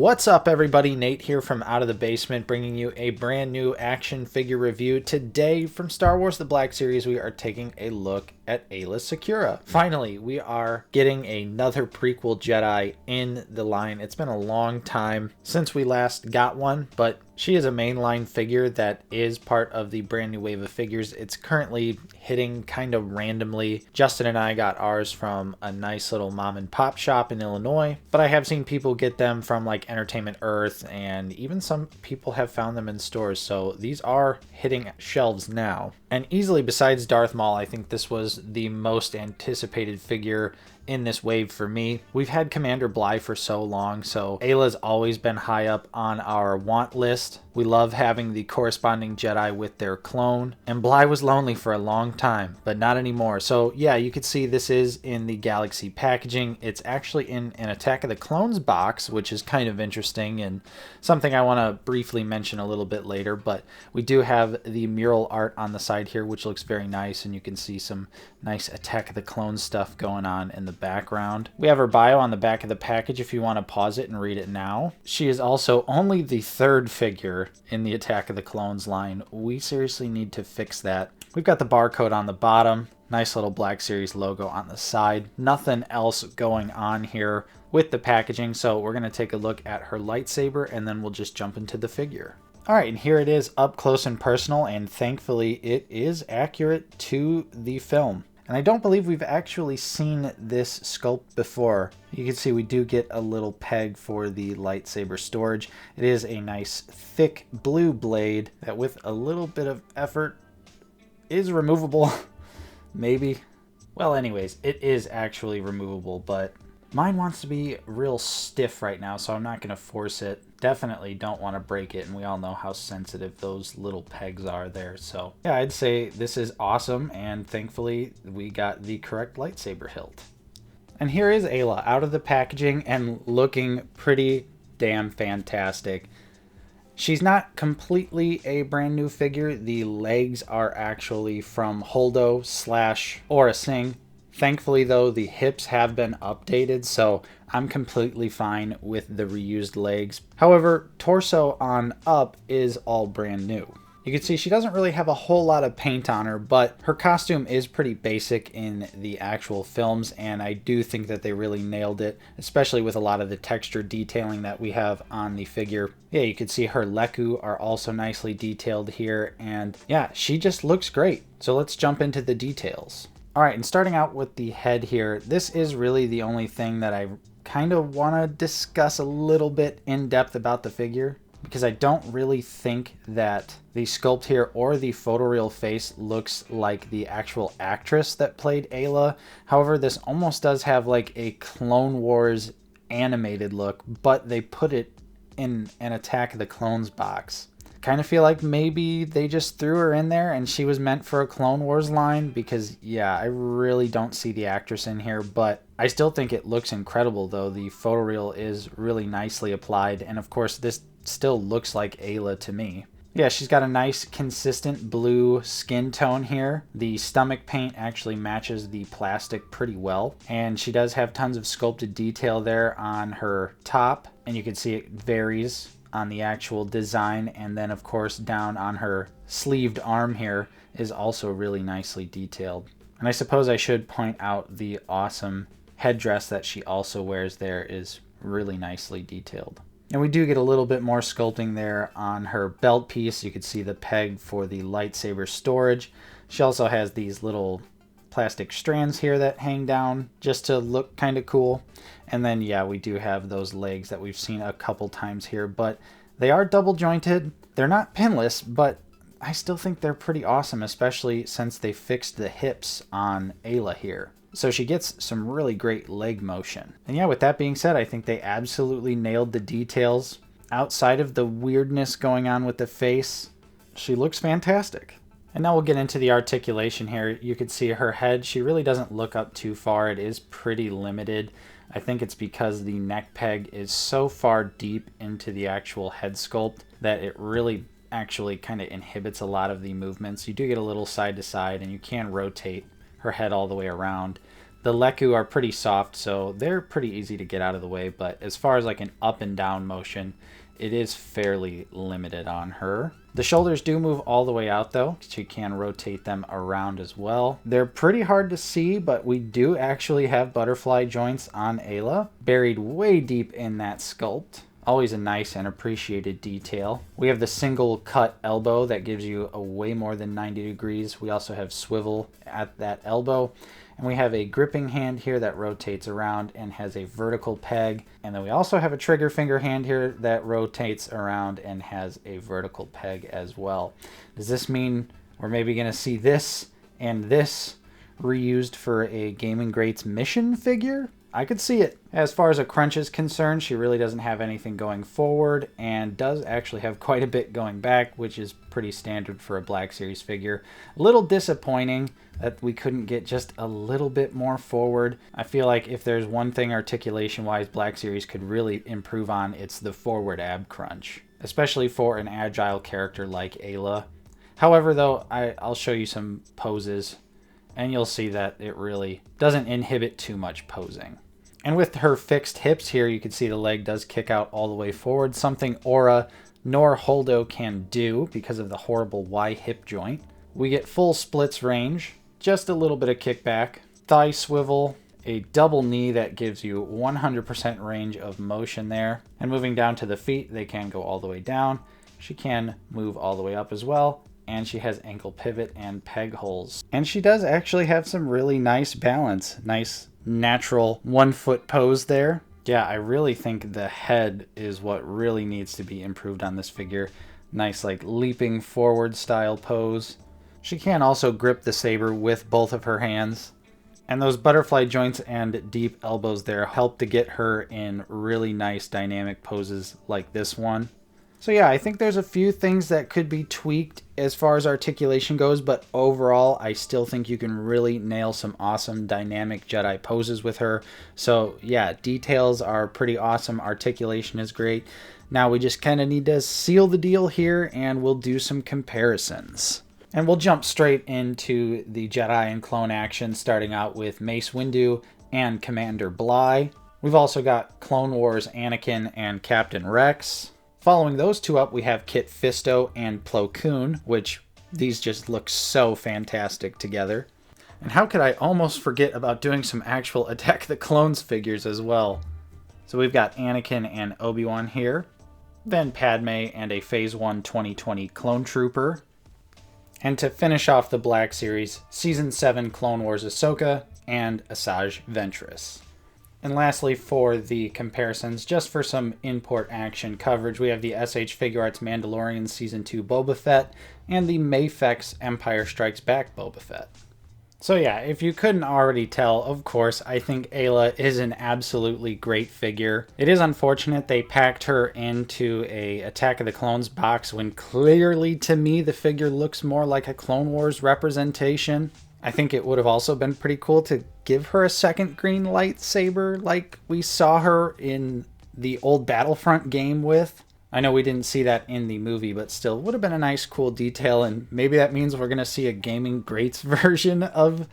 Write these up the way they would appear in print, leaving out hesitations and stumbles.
What's up, everybody? Nate here from Out of the Basement, bringing you a brand new action figure review. Today, from Star Wars The Black Series, we are taking a look at AAYLA SECURA. Finally, we are getting another prequel Jedi in the line. It's been a long time since we last got one, but she is a mainline figure that is part of the brand new wave of figures. It's currently hitting kind of randomly. Justin and I got ours from a nice little mom and pop shop in Illinois, but I have seen people get them from like Entertainment Earth, and even some people have found them in stores. So these are hitting shelves now. And easily, besides Darth Maul, I think this was the most anticipated figure in this wave for me. We've had Commander Bly for so long, so AAYLA's always been high up on our want list. We love having the corresponding Jedi with their clone, and Bly was lonely for a long time, but not anymore. So yeah, you can see this is in the Galaxy packaging. It's actually in an Attack of the Clones box, which is kind of interesting and something I want to briefly mention a little bit later, but we do have the mural art on the side here, which looks very nice, and you can see some nice Attack of the Clones stuff going on in the background. We have her bio on the back of the package if you want to pause it and read it now. She is also only the third figure in the Attack of the Clones line. We seriously need to fix that. We've got the barcode on the bottom, nice little Black Series logo on the side. Nothing else going on here with the packaging, so we're going to take a look at her lightsaber and then we'll just jump into the figure. Alright, and here it is up close and personal, and thankfully it is accurate to the film. And I don't believe we've actually seen this sculpt before. You can see we do get a little peg for the lightsaber storage. It is a nice thick blue blade that with a little bit of effort is removable. Maybe. Well, anyways, it is actually removable, but mine wants to be real stiff right now, so I'm not going to force it. Definitely don't want to break it, and we all know how sensitive those little pegs are there. So yeah, I'd say this is awesome, and thankfully we got the correct lightsaber hilt. And here is AAYLA out of the packaging and looking pretty damn fantastic. She's not completely a brand new figure. The legs are actually from Holdo / Aura Singh. Thankfully, though, the hips have been updated, so I'm completely fine with the reused legs. However, torso on up is all brand new. You can see she doesn't really have a whole lot of paint on her, but her costume is pretty basic in the actual films, and I do think that they really nailed it, especially with a lot of the texture detailing that we have on the figure. Yeah, you can see her Leku are also nicely detailed here, and yeah, she just looks great. So let's jump into the details. Alright, and starting out with the head here, this is really the only thing that I kind of want to discuss a little bit in depth about the figure, because I don't really think that the sculpt here or the photoreal face looks like the actual actress that played AAYLA. However, this almost does have like a Clone Wars animated look, but they put it in an Attack of the Clones box. Kind of feel like maybe they just threw her in there and she was meant for a Clone Wars line, because yeah, I really don't see the actress in here, but I still think it looks incredible though. The photoreal is really nicely applied, and of course this still looks like AAYLA to me. Yeah, she's got a nice consistent blue skin tone here. The stomach paint actually matches the plastic pretty well, and she does have tons of sculpted detail there on her top, and you can see it varies on the actual design, and then of course down on her sleeved arm here is also really nicely detailed. And I suppose I should point out the awesome headdress that she also wears there is really nicely detailed. And we do get a little bit more sculpting there on her belt piece. You can see the peg for the lightsaber storage. She also has these little plastic strands here that hang down just to look kind of cool. And then yeah, we do have those legs that we've seen a couple times here, but they are double jointed. They're not pinless, but I still think they're pretty awesome, especially since they fixed the hips on AAYLA here. So she gets some really great leg motion. And yeah, with that being said, I think they absolutely nailed the details. Outside of the weirdness going on with the face, she looks fantastic. And now we'll get into the articulation here. You can see her head, she really doesn't look up too far. It is pretty limited. I think it's because the neck peg is so far deep into the actual head sculpt that it really actually kind of inhibits a lot of the movements. You do get a little side to side, and you can rotate her head all the way around, The Leku are pretty soft, so they're pretty easy to get out of the way, but as far as like an up and down motion, it is fairly limited on her. The shoulders do move all the way out though. She can rotate them around as well. They're pretty hard to see, but we do actually have butterfly joints on AAYLA, buried way deep in that sculpt. Always a nice and appreciated detail. We have the single cut elbow that gives you a way more than 90 degrees. We also have swivel at that elbow. And we have a gripping hand here that rotates around and has a vertical peg. And then we also have a trigger finger hand here that rotates around and has a vertical peg as well. Does this mean we're maybe going to see this and this reused for a Gaming Greats mission figure? I could see it. As far as a crunch is concerned, she really doesn't have anything going forward and does actually have quite a bit going back, which is pretty standard for a Black Series figure. A little disappointing that we couldn't get just a little bit more forward. I feel like if there's one thing articulation-wise Black Series could really improve on, it's the forward ab crunch, especially for an agile character like AAYLA. However, though, I'll show you some poses, and you'll see that it really doesn't inhibit too much posing. And with her fixed hips here, you can see the leg does kick out all the way forward, something Aura nor Holdo can do because of the horrible Y hip joint. We get full splits range, just a little bit of kickback, thigh swivel, a double knee that gives you 100% range of motion there. And moving down to the feet, they can go all the way down. She can move all the way up as well. And she has ankle pivot and peg holes. And she does actually have some really nice balance. Nice natural 1 foot pose there. Yeah, I really think the head is what really needs to be improved on this figure. Nice like leaping forward style pose. She can also grip the saber with both of her hands. And those butterfly joints and deep elbows there help to get her in really nice dynamic poses like this one. So yeah, I think there's a few things that could be tweaked as far as articulation goes, but overall, I still think you can really nail some awesome dynamic Jedi poses with her. So yeah, details are pretty awesome. Articulation is great. Now we just kind of need to seal the deal here and we'll do some comparisons. And we'll jump straight into the Jedi and clone action, starting out with Mace Windu and Commander Bly. We've also got Clone Wars Anakin and Captain Rex. Following those two up, we have Kit Fisto and Plo Koon, which these just look so fantastic together. And how could I almost forget about doing some actual Attack the Clones figures as well? So we've got Anakin and Obi-Wan here, then Padme and a Phase 1 2020 Clone Trooper. And to finish off the Black Series, Season 7 Clone Wars Ahsoka and Asajj Ventress. And lastly, for the comparisons, just for some import action coverage, we have the SH Figure Arts Mandalorian Season 2 Boba Fett and the Mafex Empire Strikes Back Boba Fett. So yeah, if you couldn't already tell, of course, I think AAYLA is an absolutely great figure. It is unfortunate they packed her into a Attack of the Clones box when clearly, to me, the figure looks more like a Clone Wars representation. I think it would have also been pretty cool to give her a second green lightsaber like we saw her in the old Battlefront game with. I know we didn't see that in the movie, but still would have been a nice cool detail, and maybe that means we're going to see a Gaming Greats version of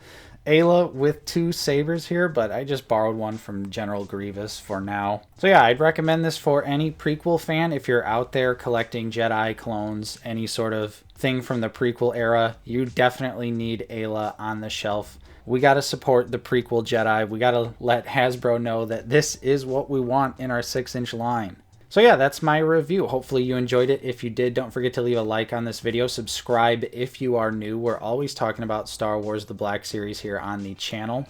AAYLA with 2 sabers here, but I just borrowed one from General Grievous for now. So yeah, I'd recommend this for any prequel fan. If you're out there collecting Jedi clones, any sort of thing from the prequel era, you definitely need AAYLA on the shelf. We got to support the prequel Jedi. We got to let Hasbro know that this is what we want in our 6-inch line. So yeah, that's my review. Hopefully you enjoyed it. If you did, don't forget to leave a like on this video. Subscribe if you are new. We're always talking about Star Wars The Black Series here on the channel.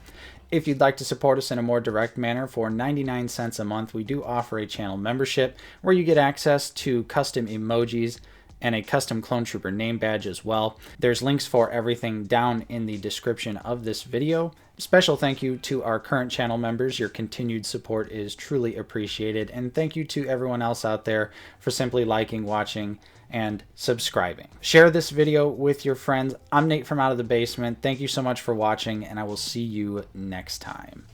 If you'd like to support us in a more direct manner, for 99 cents a month, we do offer a channel membership where you get access to custom emojis and a custom Clone Trooper name badge as well. There's links for everything down in the description of this video. Special thank you to our current channel members. Your continued support is truly appreciated. And thank you to everyone else out there for simply liking, watching, and subscribing. Share this video with your friends. I'm Nate from Out of the Basement. Thank you so much for watching, and I will see you next time.